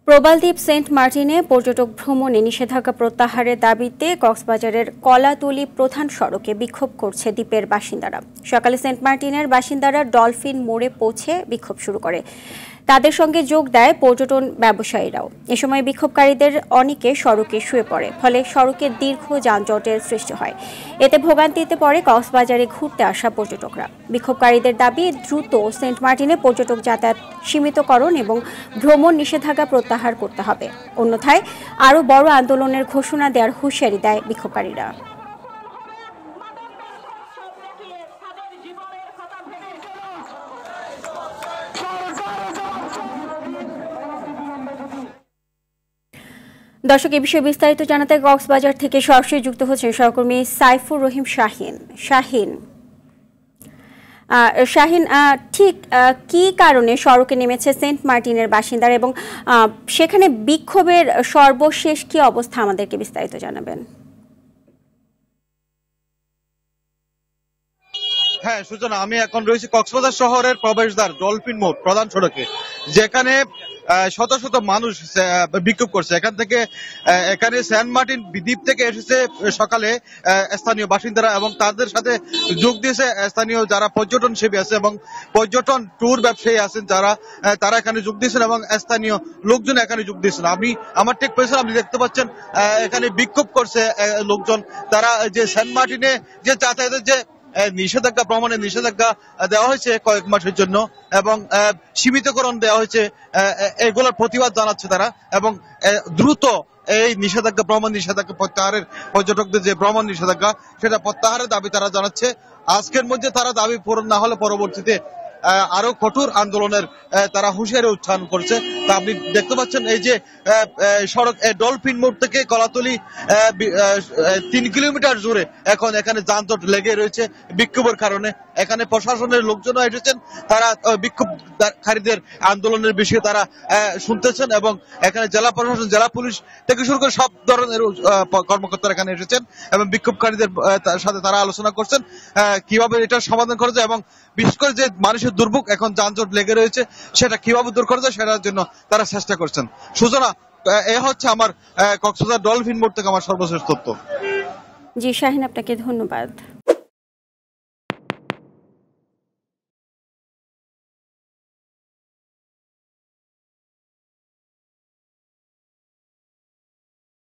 প্রবালদ্বীপ Saint মার্টিনে পর্যটক ভ্রমণে নিষেধাজ্ঞা প্রত্যাহারের দাবিতে কক্সবাজারের কলাতলী প্রধান সড়কে বিক্ষোভ করছে দ্বীপের বাসিন্দারা। সকালে সেন্ট মার্টিনের বাসিন্দারা ডলফিন মোড়ে পৌঁছে বিক্ষোভ শুরু করে। তাদের সঙ্গে যোগ দেয় পর্যটন ব্যবসায়ীরাও। এ সময় বিক্ষোভকারীদের অনেকে সড়কে শুয়ে পড়ে, ফলে সড়কে দীর্ঘ যানজটের সৃষ্টি হয়। এতে ভোগান্তিতে পড়ে কক্সবাজারে ঘুরতে আসা পর্যটকরা। বিক্ষোভকারীদের দাবি, দ্রুত সেন্ট মার্টিনে পর্যটক যাতায়াত সীমিতকরণ এবং ভ্রমণ নিষেধাজ্ঞা প্রত্যাহার করতে হবে, অন্যথায় আরও বড় আন্দোলনের ঘোষণা দেওয়ার হুঁশিয়ারি দেয় বিক্ষোভকারীরা। দর্শক, এই বিষয়ে বিস্তারিত জানাতে কক্সবাজার থেকে সরাসরি যুক্ত হচ্ছেন সহকর্মী সাইফুর রহিম শাহিন। ঠিক কি কারণে সড়কে নেমেছে সেন্ট মার্টিনের বাসিন্দারা এবং সেখানে বিক্ষোভের সর্বশেষ কি অবস্থা, আমাদেরকে বিস্তারিত জানাবেন। হ্যাঁ সূচনা, আমি এখন রয়েছি কক্সবাজার শহরের প্রবেশদ্বার ডলফিন মোড় প্রধান সড়কে, যেখানে শত শত মানুষ বিক্ষোভ করছে। এখানে সেন্ট মার্টিন দ্বীপ থেকে এসেছে সকালে স্থানীয় বাসিন্দারা, এবং তাদের সাথে যোগ দিয়েছে স্থানীয় যারা পর্যটন সেবী আছে এবং পর্যটন ট্যুর ব্যবসায়ী আছেন, তারা এখানে যোগ দিয়েছেন এবং স্থানীয় লোকজন এখানে যোগ দিয়েছেন। আমার ঠিক পেছনে আপনি দেখতে পাচ্ছেন এখানে বিক্ষোভ করছে লোকজন। তারা যে সেন্ট মার্টিনে যে যাতায়াতের যে নিষেধাজ্ঞা, ভ্রমণের নিষেধাজ্ঞা দেওয়া হয়েছে কয়েক মাসের জন্য এবং সীমিতকরণ দেওয়া হয়েছে, এগুলোর প্রতিবাদ জানাচ্ছে তারা। এবং দ্রুত এই নিষেধাজ্ঞা, ভ্রমণ নিষেধাজ্ঞা প্রত্যাহারের, পর্যটকদের যে ভ্রমণ নিষেধাজ্ঞা সেটা প্রত্যাহারের দাবি তারা জানাচ্ছে। আজকের মধ্যে তারা দাবি পূরণ না হলে পরবর্তীতে আরো কঠোর আন্দোলনের তারা হুঁশিয়ারি উচ্চারণ করছে। তা আপনি দেখতে পাচ্ছেন এই যে সড়ক ডলফিন মোড় থেকে কলাতলী 3 কিলোমিটার জুড়ে এখন এখানে যানজট লেগে রয়েছে বিক্ষোভের কারণে। এখানে প্রশাসনের লোকজনও এসেছেন, তারা বিক্ষোভকারীদের আন্দোলনের বিষয়ে তারা শুনতেছেন এবং এখানে জেলা প্রশাসন, জেলা পুলিশ থেকে শুরু করে সব ধরনের কর্মকর্তারা এখানে এসেছেন এবং বিক্ষোভকারীদের সাথে তারা আলোচনা করছেন কিভাবে এটার সমাধান করা যায় এবং বিশেষ করে যে মানুষের দুর্ভোগ এখন যানজট লেগে রয়েছে সেটা কিভাবে দূর করা যায় সেটার জন্য তারা চেষ্টা করছেন। সূচনা, এ হচ্ছে আমার কক্সবাজার ডলফিন মোড় থেকে আমার সর্বশেষ তথ্য। জি শাহিন, আপনাকে ধন্যবাদ।